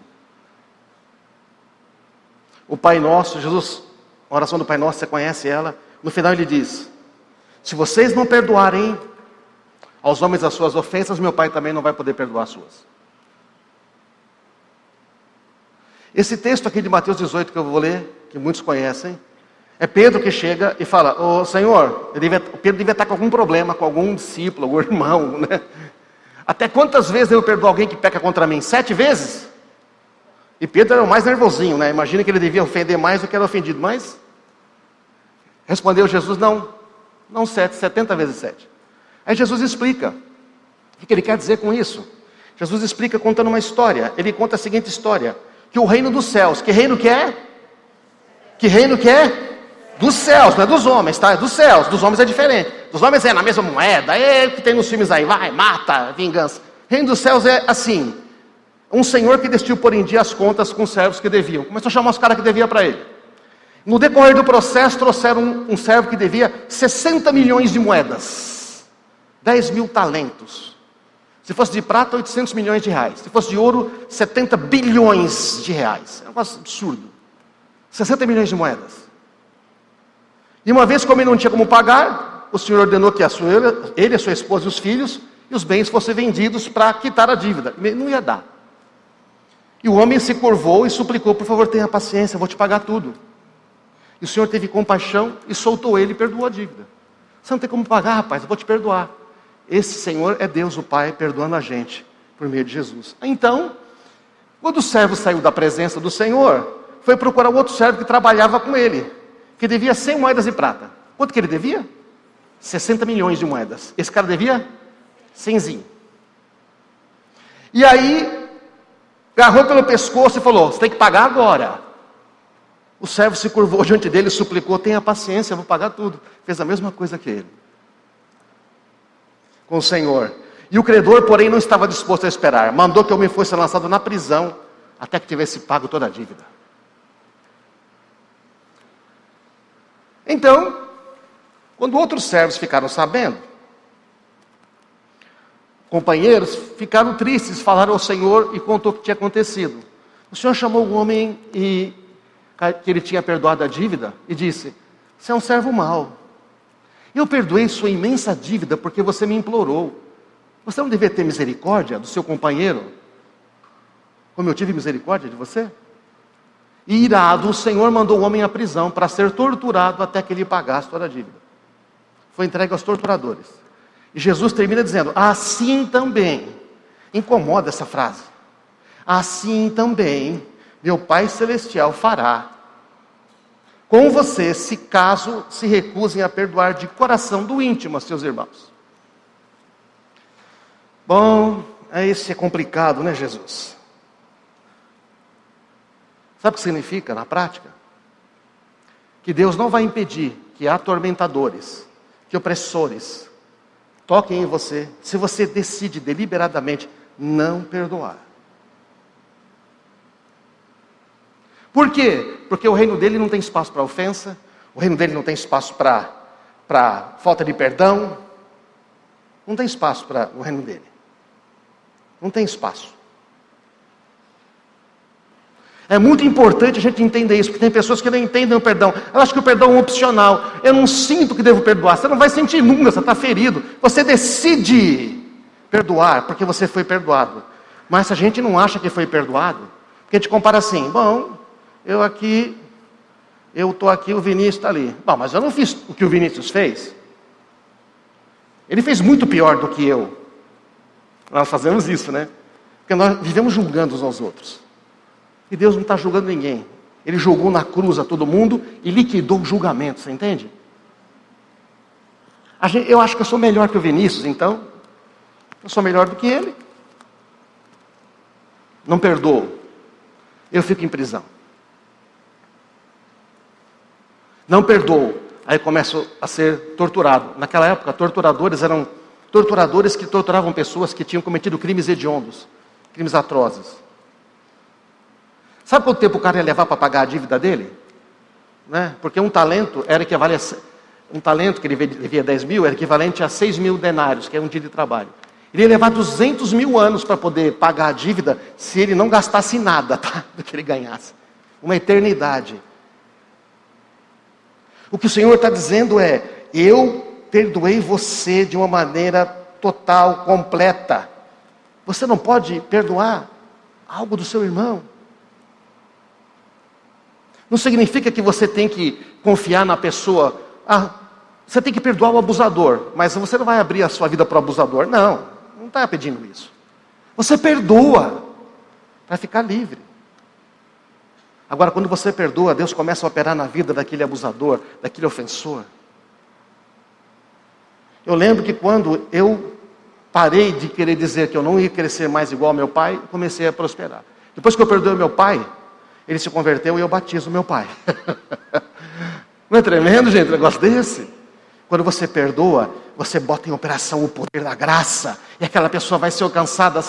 O Pai Nosso, Jesus, a oração do Pai Nosso, você conhece ela. No final ele diz: se vocês não perdoarem aos homens as suas ofensas, meu Pai também não vai poder perdoar as suas. Esse texto aqui de Mateus 18 que eu vou ler, que muitos conhecem, é Pedro que chega e fala: ô Senhor, Pedro devia estar com algum problema, com algum discípulo, algum irmão, né? Até quantas vezes eu perdoo alguém que peca contra mim? 7 vezes? E Pedro era o mais nervosinho, né? Imagina que ele devia ofender mais do que era ofendido. Mas respondeu Jesus: não 7, 70 vezes 7. Aí Jesus explica o que ele quer dizer com isso. Jesus explica contando uma história. Ele conta a seguinte história: que o reino dos céus, que reino que é? Que reino que é? Dos céus, não é dos homens, tá? É dos céus. Dos homens é diferente. Dos homens é na mesma moeda, é o que tem nos filmes aí, vai, mata, vingança. Reino dos céus é assim: um senhor que decidiu pôr em dia as contas com os servos que deviam. Começou a chamar os caras que deviam para ele. No decorrer do processo, trouxeram um servo que devia 60 milhões de moedas. 10 mil talentos. Se fosse de prata, 800 milhões de reais. Se fosse de ouro, 70 bilhões de reais. É um negócio absurdo. 60 milhões de moedas. E uma vez, como ele não tinha como pagar, o Senhor ordenou que ele, a sua esposa e os filhos, e os bens fossem vendidos para quitar a dívida. Ele não ia dar. E o homem se curvou e suplicou: por favor, tenha paciência, eu vou te pagar tudo. E o Senhor teve compaixão e soltou ele e perdoou a dívida. Você não tem como pagar, rapaz, eu vou te perdoar. Esse Senhor é Deus, o Pai, perdoando a gente por meio de Jesus. Então, quando o servo saiu da presença do Senhor, foi procurar outro servo que trabalhava com ele, que devia 100 moedas de prata. Quanto que ele devia? 60 milhões de moedas. Esse cara devia 100zinho. E aí, agarrou pelo pescoço e falou: você tem que pagar agora. O servo se curvou diante dele e suplicou: tenha paciência, eu vou pagar tudo. Fez a mesma coisa que ele. com o Senhor. E o credor, porém, não estava disposto a esperar. Mandou que o homem fosse lançado na prisão até que tivesse pago toda a dívida. Então, quando outros servos ficaram sabendo, companheiros ficaram tristes, falaram ao Senhor e contou o que tinha acontecido. O Senhor chamou o homem que ele tinha perdoado a dívida e disse: você é um servo mau. Eu perdoei sua imensa dívida porque você me implorou. Você não devia ter misericórdia do seu companheiro, como eu tive misericórdia de você? E irado, o Senhor mandou o homem à prisão para ser torturado até que ele pagasse toda a dívida. Foi entregue aos torturadores. E Jesus termina dizendo: assim também, incomoda essa frase, assim também meu Pai Celestial fará com vocês, se caso se recusem a perdoar de coração do íntimo a seus irmãos. Bom, isso é complicado, né, Jesus? Sabe o que significa na prática? Que Deus não vai impedir que atormentadores, que opressores toquem em você, se você decide deliberadamente não perdoar. Por quê? Porque o reino dele não tem espaço para ofensa, o reino dele não tem espaço para falta de perdão, não tem espaço para o reino dele. Não tem espaço. É muito importante a gente entender isso, porque tem pessoas que não entendem o perdão. Elas acham que o perdão é opcional. Eu não sinto que devo perdoar. Você não vai sentir nunca, você está ferido. Você decide perdoar, porque você foi perdoado. Mas se a gente não acha que foi perdoado, porque a gente compara assim: bom, eu estou aqui, o Vinícius está ali. Bom, mas eu não fiz o que o Vinícius fez. Ele fez muito pior do que eu. Nós fazemos isso, né? Porque nós vivemos julgando uns aos outros. E Deus não está julgando ninguém. Ele julgou na cruz a todo mundo e liquidou o julgamento, você entende? Eu acho que eu sou melhor que o Vinícius, então. Eu sou melhor do que ele. Não perdoo. Eu fico em prisão. Não perdoo. Aí começo a ser torturado. Naquela época, torturadores eram torturadores que torturavam pessoas que tinham cometido crimes hediondos, crimes atrozes. Sabe quanto tempo o cara ia levar para pagar a dívida dele? Né? Porque um talento que ele devia 10 mil, era equivalente a 6 mil denários, que é um dia de trabalho. Ele ia levar 200 mil anos para poder pagar a dívida, se ele não gastasse nada, tá? Do que ele ganhasse. Uma eternidade. O que o Senhor está dizendo é: eu perdoei você de uma maneira total, completa. Você não pode perdoar algo do seu irmão. Não significa que você tem que confiar na pessoa. Você tem que perdoar o abusador, mas você não vai abrir a sua vida para o abusador. Não está pedindo isso. Você perdoa para ficar livre. Agora, quando você perdoa, Deus começa a operar na vida daquele abusador, daquele ofensor. Eu lembro que quando eu parei de querer dizer que eu não ia querer ser mais igual ao meu pai, comecei a prosperar. Depois que eu perdoei meu pai, ele se converteu e eu batizo meu pai. Não é tremendo, gente, um negócio desse? Quando você perdoa, você bota em operação o poder da graça, e aquela pessoa vai ser alcançada.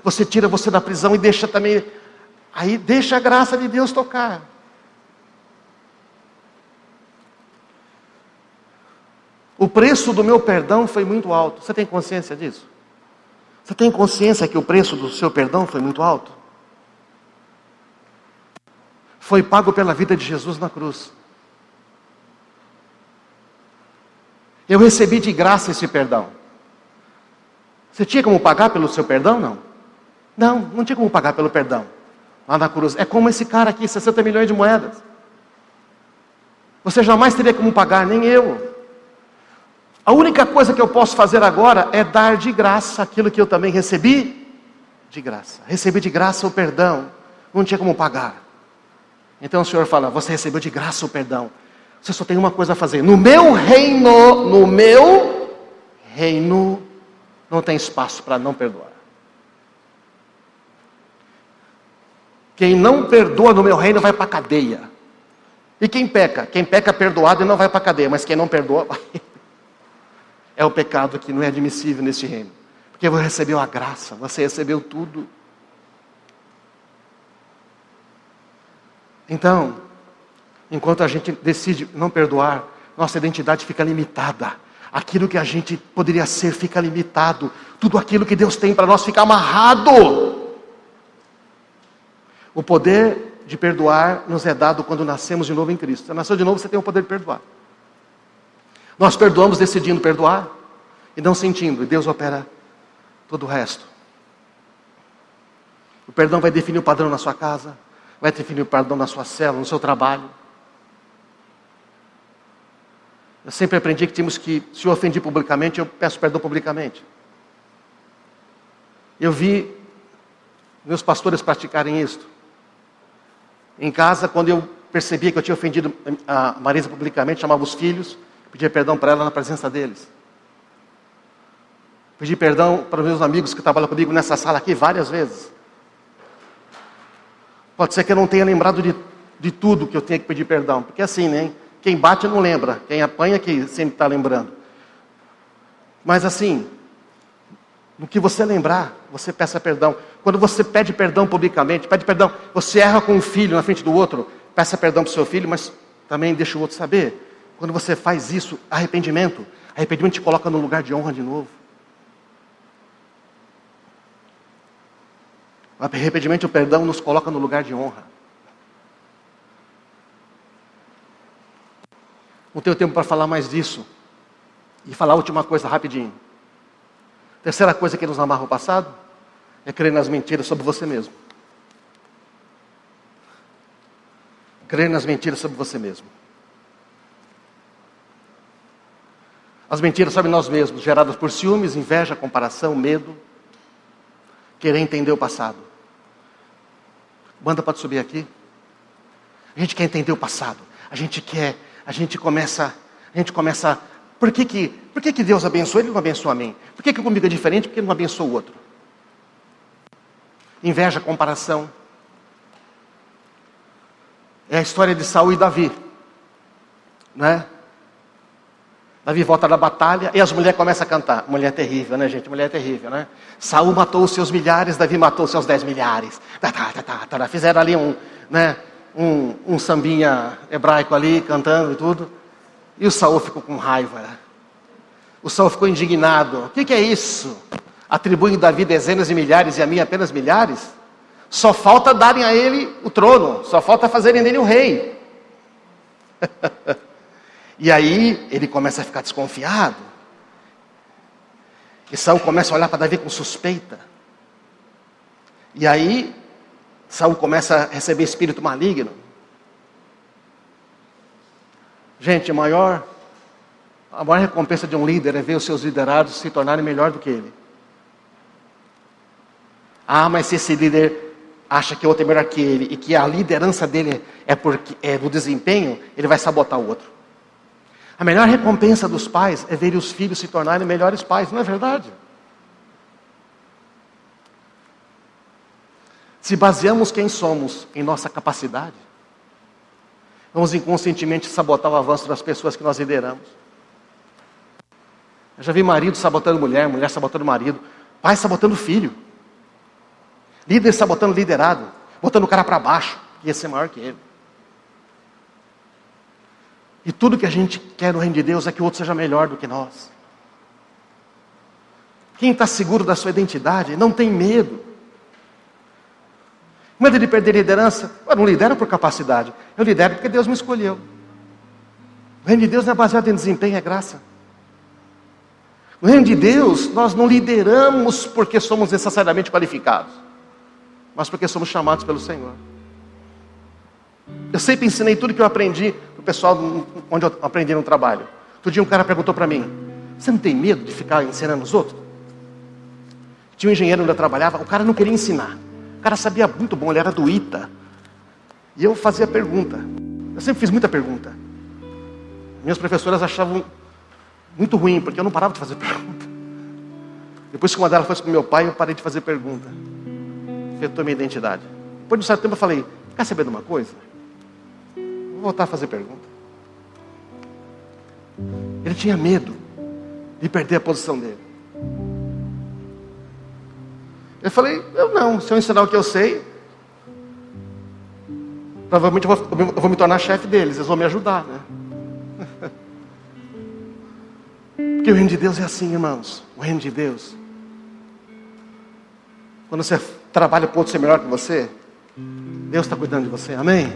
Você tira você da prisão e deixa também. Aí deixa a graça de Deus tocar. O preço do meu perdão foi muito alto. Você tem consciência disso? Você tem consciência que o preço do seu perdão foi muito alto? Foi pago pela vida de Jesus na cruz. Eu recebi de graça esse perdão. Você tinha como pagar pelo seu perdão? Não. Não tinha como pagar pelo perdão. Lá na cruz. É como esse cara aqui, 60 milhões de moedas. Você jamais teria como pagar, nem eu. A única coisa que eu posso fazer agora é dar de graça aquilo que eu também recebi de graça. Recebi de graça o perdão. Não tinha como pagar. Então o Senhor fala: você recebeu de graça o perdão. Você só tem uma coisa a fazer. No meu reino, não tem espaço para não perdoar. Quem não perdoa no meu reino vai para a cadeia. E quem peca? Quem peca perdoado e não vai para a cadeia, mas quem não perdoa vai. é o pecado que não é admissível neste reino. Porque você recebeu a graça, você recebeu tudo. Então, enquanto a gente decide não perdoar, nossa identidade fica limitada. Aquilo que a gente poderia ser fica limitado. Tudo aquilo que Deus tem para nós fica amarrado. O poder de perdoar nos é dado quando nascemos de novo em Cristo. Você nasceu de novo, você tem o poder de perdoar. Nós perdoamos decidindo perdoar e não sentindo. E Deus opera todo o resto. O perdão vai definir o padrão na sua casa. Vai definir o perdão na sua célula, no seu trabalho. Eu sempre aprendi que tínhamos que, se eu ofendi publicamente, eu peço perdão publicamente. Eu vi meus pastores praticarem isso. Em casa, quando eu percebia que eu tinha ofendido a Marisa publicamente, chamava os filhos, pedia perdão para ela na presença deles. Pedi perdão para os meus amigos que trabalham comigo nessa sala aqui várias vezes. Pode ser que eu não tenha lembrado de tudo que eu tenha que pedir perdão. Porque assim, né? Quem bate não lembra. Quem apanha que sempre está lembrando. Mas assim, no que você lembrar, você peça perdão. Quando você pede perdão publicamente, pede perdão. Você erra com um filho na frente do outro, peça perdão para o seu filho, mas também deixa o outro saber. Quando você faz isso, arrependimento te coloca no lugar de honra de novo. O arrependimento e o perdão nos coloca no lugar de honra. Não tenho tempo para falar mais disso. E falar a última coisa rapidinho. Terceira coisa que nos amarra ao passado é crer nas mentiras sobre você mesmo. Crer nas mentiras sobre você mesmo. As mentiras sobre nós mesmos, geradas por ciúmes, inveja, comparação, medo. Querer entender o passado. Banda pode subir aqui. A gente quer entender o passado. A gente começa. Por que Deus abençoa ele e não abençoa a mim? Por que comigo é diferente? Porque ele não abençoa o outro? Inveja, comparação. É a história de Saul e Davi. Não é? Davi volta da batalha e as mulheres começam a cantar. Mulher terrível, né, gente? Mulher terrível, né? Saul matou os seus milhares, Davi matou os seus 10 milhares. Fizeram ali um sambinha hebraico ali, cantando e tudo. E o Saul ficou com raiva. O Saul ficou indignado. O que é isso? Atribuem a Davi dezenas de milhares e a mim apenas milhares? Só falta darem a ele o trono. Só falta fazerem dele o rei. E aí ele começa a ficar desconfiado. E Saul começa a olhar para Davi com suspeita. E aí Saul começa a receber espírito maligno. Gente, a maior recompensa de um líder é ver os seus liderados se tornarem melhor do que ele. Ah, mas se esse líder acha que o outro é melhor que ele e que a liderança dele é do desempenho, ele vai sabotar o outro. A melhor recompensa dos pais é ver os filhos se tornarem melhores pais, não é verdade? Se baseamos quem somos em nossa capacidade, vamos inconscientemente sabotar o avanço das pessoas que nós lideramos. Eu já vi marido sabotando mulher, mulher sabotando marido, pai sabotando filho, líder sabotando liderado, botando o cara para baixo, que ia ser maior que ele. E tudo que a gente quer no reino de Deus é que o outro seja melhor do que nós. Quem está seguro da sua identidade não tem medo. Medo de perder liderança? Eu não lidero por capacidade. Eu lidero porque Deus me escolheu. O reino de Deus não é baseado em desempenho, é graça. No reino de Deus, nós não lideramos porque somos necessariamente qualificados, mas porque somos chamados pelo Senhor. Eu sempre ensinei tudo que eu aprendi para o pessoal onde eu aprendi no trabalho. Outro dia um cara perguntou para mim: você não tem medo de ficar ensinando os outros? Tinha um engenheiro onde eu trabalhava, o cara não queria ensinar. O cara sabia muito bom, ele era do ITA. E eu fazia pergunta. Eu sempre fiz muita pergunta. Minhas professoras achavam muito ruim, porque eu não parava de fazer pergunta. Depois que uma delas foi com meu pai, eu parei de fazer pergunta. Afetou minha identidade. Depois de um certo tempo eu falei: quer saber de uma coisa? Vou voltar a fazer pergunta. Ele tinha medo de perder a posição dele. Eu falei, eu não, se eu ensinar o que eu sei, provavelmente eu vou me tornar chefe deles, eles vão me ajudar, né? Porque o reino de Deus é assim, irmãos. O reino de Deus, quando você trabalha para o outro ser melhor que você, Deus está cuidando de você, amém?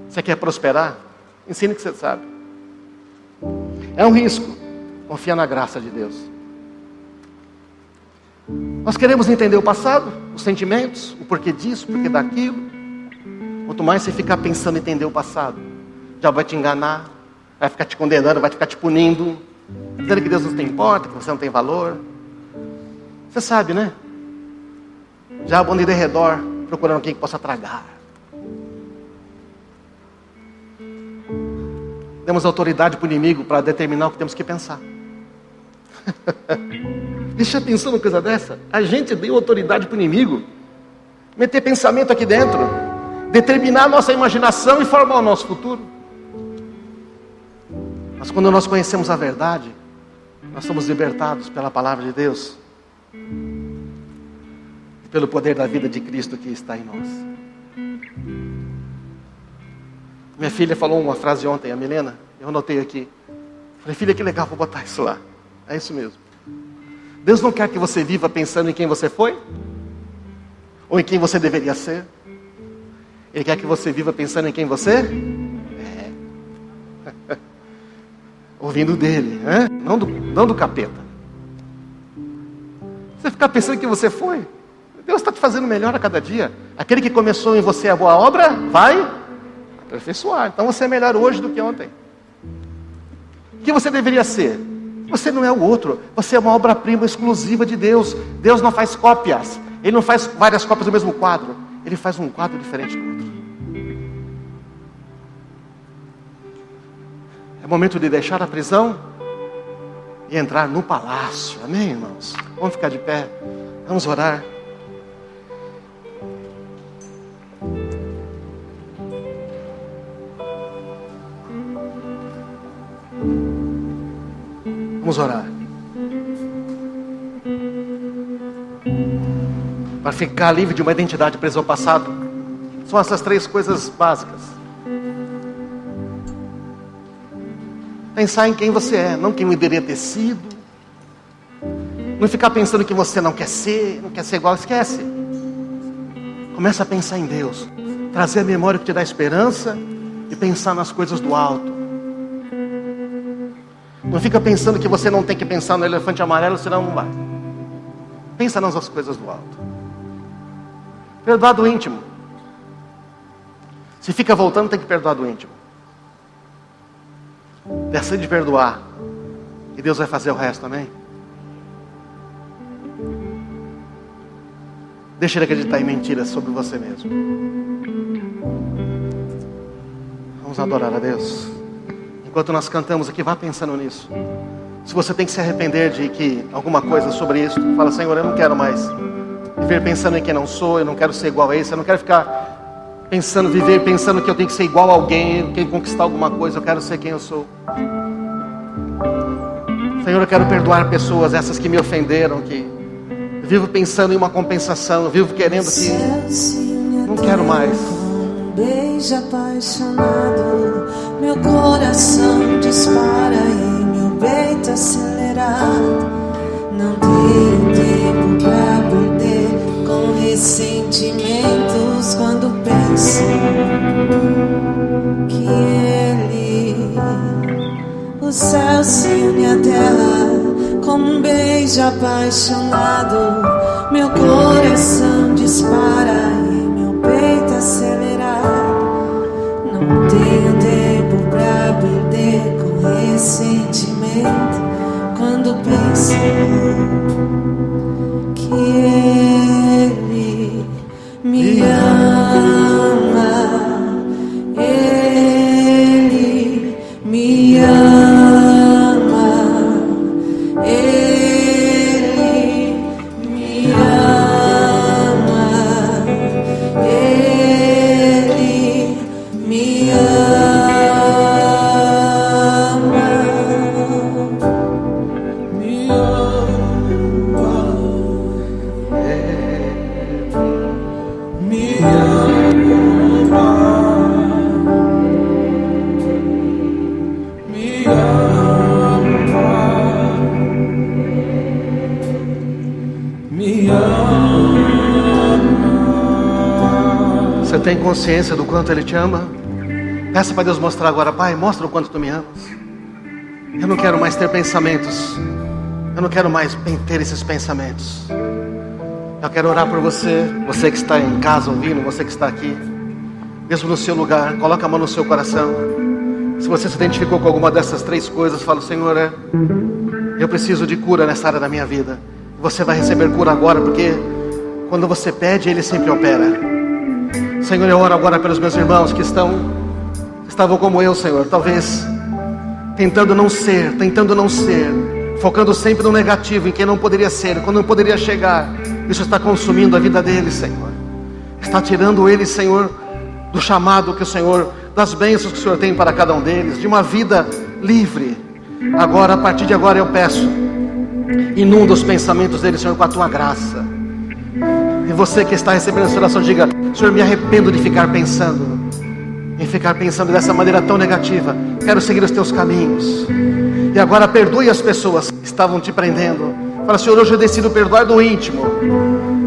Você quer prosperar? Ensine o que você sabe. É um risco. Confia na graça de Deus. Nós queremos entender o passado, os sentimentos, o porquê disso, o porquê daquilo. Quanto mais você ficar pensando em entender o passado, já vai te enganar, vai ficar te condenando, vai ficar te punindo, dizendo que Deus não tem importa, que você não tem valor. Você sabe, né? Já anda de redor, procurando quem possa tragar. Demos autoridade para o inimigo para determinar o que temos que pensar. Deixa atenção numa coisa dessa. A gente deu autoridade para o inimigo meter pensamento aqui dentro, determinar a nossa imaginação e formar o nosso futuro. Mas quando nós conhecemos a verdade, nós somos libertados pela palavra de Deus e pelo poder da vida de Cristo que está em nós. Minha filha falou uma frase ontem, a Milena, eu anotei aqui. Falei, filha, que legal, vou botar isso lá. É isso mesmo. Deus não quer que você viva pensando em quem você foi, ou em quem você deveria ser. Ele quer que você viva pensando em quem você é. Ouvindo dele, né? Não do capeta. Você ficar pensando em quem você foi, Deus está te fazendo melhor a cada dia. Aquele que começou em você a boa obra, vai aperfeiçoar. Então você é melhor hoje do que ontem. O que você deveria ser? Você não é o outro. Você é uma obra-prima exclusiva de Deus. Deus não faz cópias. Ele não faz várias cópias do mesmo quadro. Ele faz um quadro diferente do outro. É momento de deixar a prisão e entrar no palácio. Amém, irmãos? Vamos ficar de pé. Vamos orar. Vamos orar. Para ficar livre de uma identidade presa ao passado. São essas três coisas básicas. Pensar em quem você é, não quem deveria ter sido. Não ficar pensando que você não quer ser igual, esquece. Começa a pensar em Deus. Trazer a memória que te dá esperança e pensar nas coisas do alto. Não fica pensando que você não tem que pensar no elefante amarelo, senão não vai. Pensa nas coisas do alto. Perdoar do íntimo. Se fica voltando, tem que perdoar do íntimo. Decide perdoar. E Deus vai fazer o resto, amém? Deixa ele acreditar em mentiras sobre você mesmo. Vamos adorar a Deus. Enquanto nós cantamos aqui, vá pensando nisso. Se você tem que se arrepender de que alguma coisa sobre isso, fala, Senhor, eu não quero mais viver pensando em quem não sou, eu não quero ser igual a esse, eu não quero ficar viver pensando que eu tenho que ser igual a alguém, eu tenho que conquistar alguma coisa, eu quero ser quem eu sou. Senhor, eu quero perdoar pessoas, essas que me ofenderam, que vivo pensando em uma compensação, vivo querendo que não quero mais. Beijo apaixonado, meu coração dispara e meu peito acelerado. Não tenho tempo pra perder com ressentimentos quando penso que ele, o céu se une à terra como um beijo apaixonado. Meu coração dispara e meu peito acelerado. Não tenho tempo pra perder com ressentimento quando penso que ele me ama, ele me ama, ele me ama, ele me ama. consciência do quanto Ele te ama? Peça para Deus mostrar agora. Pai, mostra o quanto Tu me amas. Eu não quero mais ter pensamentos. Eu não quero mais ter esses pensamentos. Eu quero orar por você. Você que está em casa ouvindo, você que está aqui, mesmo no seu lugar, coloca a mão no seu coração. Se você se identificou com alguma dessas 3 coisas, fala: Senhor, eu preciso de cura nessa área da minha vida. Você vai receber cura agora, porque quando você pede, Ele sempre opera. Senhor, eu oro agora pelos meus irmãos que estavam como eu, Senhor, talvez tentando não ser, focando sempre no negativo, em quem não poderia ser, quando não poderia chegar. Isso está consumindo a vida deles, Senhor. Está tirando eles, Senhor, do chamado que o Senhor, das bênçãos que o Senhor tem para cada um deles, de uma vida livre. Agora, a partir de agora eu peço, inunda os pensamentos deles, Senhor, com a Tua graça. E você que está recebendo essa oração, diga: Senhor, me arrependo de ficar pensando dessa maneira tão negativa. Quero seguir os Teus caminhos. E agora perdoe as pessoas que estavam te prendendo. Fala: Senhor, hoje eu decido perdoar do íntimo.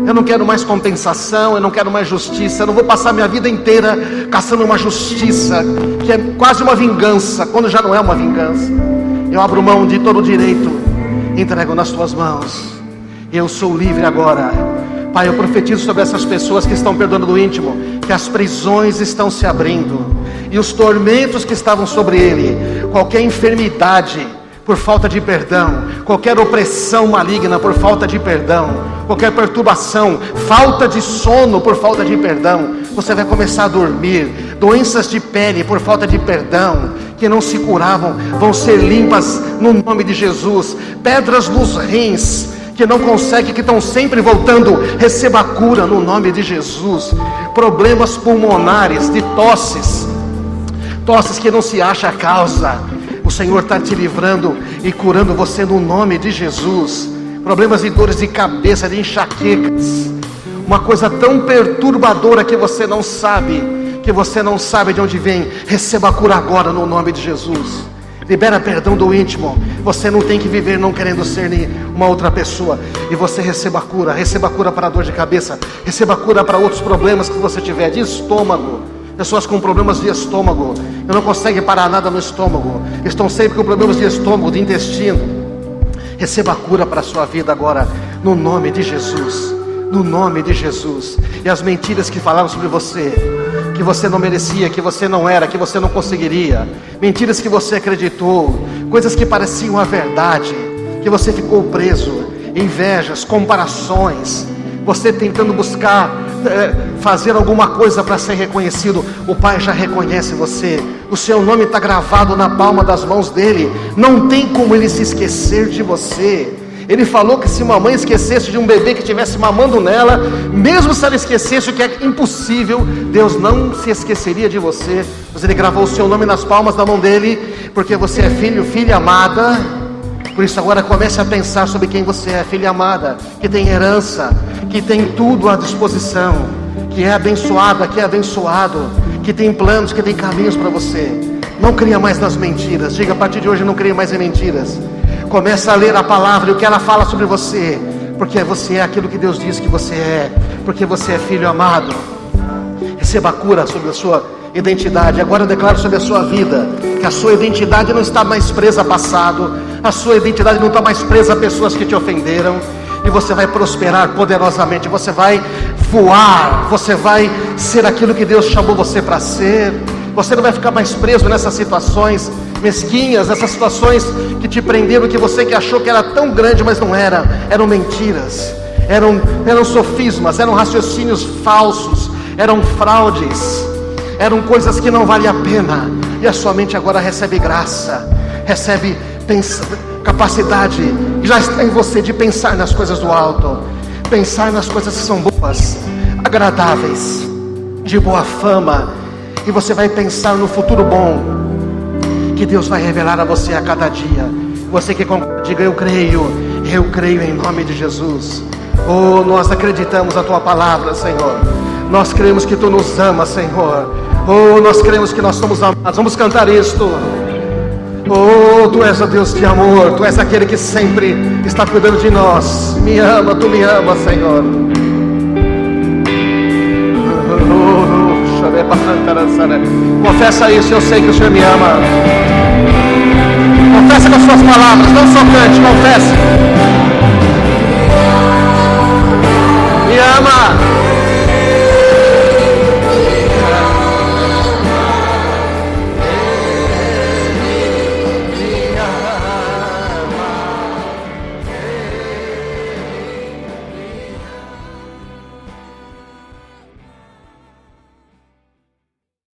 Eu não quero mais compensação, eu não quero mais justiça. Eu não vou passar minha vida inteira caçando uma justiça que é quase uma vingança, quando já não é uma vingança. Eu abro mão de todo o direito, entrego nas Tuas mãos. Eu sou livre agora. Pai, eu profetizo sobre essas pessoas que estão perdoando do íntimo, que as prisões estão se abrindo, e os tormentos que estavam sobre ele, qualquer enfermidade por falta de perdão, qualquer opressão maligna por falta de perdão, qualquer perturbação, falta de sono por falta de perdão, você vai começar a dormir. Doenças de pele por falta de perdão, que não se curavam, vão ser limpas no nome de Jesus. Pedras nos rins, que não conseguem, que estão sempre voltando, receba a cura no nome de Jesus. Problemas pulmonares, de tosses que não se acha a causa, o Senhor está te livrando e curando você no nome de Jesus. Problemas de dores de cabeça, de enxaquecas, uma coisa tão perturbadora que você não sabe de onde vem, receba a cura agora no nome de Jesus. Libera perdão do íntimo. Você não tem que viver não querendo ser uma outra pessoa. E você receba a cura para a dor de cabeça, receba a cura para outros problemas que você tiver, de estômago. Pessoas com problemas de estômago, não conseguem parar nada no estômago, estão sempre com problemas de estômago, de intestino. Receba a cura para a sua vida agora, no nome de Jesus. No nome de Jesus. E as mentiras que falaram sobre você, que você não merecia, que você não era, que você não conseguiria, mentiras que você acreditou, coisas que pareciam a verdade, que você ficou preso, invejas, comparações, você tentando buscar fazer alguma coisa para ser reconhecido. O Pai já reconhece você, o seu nome está gravado na palma das mãos dele, não tem como ele se esquecer de você. Ele falou que se uma mãe esquecesse de um bebê que estivesse mamando nela, mesmo se ela esquecesse, o que é impossível, Deus não se esqueceria de você. Mas Ele gravou o seu nome nas palmas da mão dele, porque você é filho, filha amada. Por isso agora comece a pensar sobre quem você é, filha amada, que tem herança, que tem tudo à disposição, que é abençoada, que é abençoado, que tem planos, que tem caminhos para você. Não cria mais nas mentiras. Diga: a partir de hoje eu não crio mais em mentiras. Começa a ler a palavra e o que ela fala sobre você, porque você é aquilo que Deus diz que você é, porque você é filho amado. Receba a cura sobre a sua identidade. Agora eu declaro sobre a sua vida, que a sua identidade não está mais presa a passado, a sua identidade não está mais presa a pessoas que te ofenderam, e você vai prosperar poderosamente, você vai voar, você vai ser aquilo que Deus chamou você para ser. Você não vai ficar mais preso nessas situações mesquinhas, nessas situações que te prenderam, que você que achou que era tão grande, mas não era. Eram mentiras, eram sofismas, eram raciocínios falsos, eram fraudes, eram coisas que não valem a pena. E a sua mente agora recebe graça, recebe capacidade, que já está em você, de pensar nas coisas do alto, pensar nas coisas que são boas, agradáveis, de boa fama. E você vai pensar no futuro bom que Deus vai revelar a você a cada dia. Você que concorda, diga: eu creio em nome de Jesus. Oh, nós acreditamos na Tua palavra, Senhor. Nós cremos que Tu nos amas, Senhor. Oh, nós cremos que nós somos amados. Vamos cantar isto. Oh, Tu és o Deus de amor, Tu és aquele que sempre está cuidando de nós. Me ama, Tu me amas, Senhor. Confessa isso, eu sei que o Senhor me ama. Confessa com as suas palavras, não só cante, confesse. Me ama.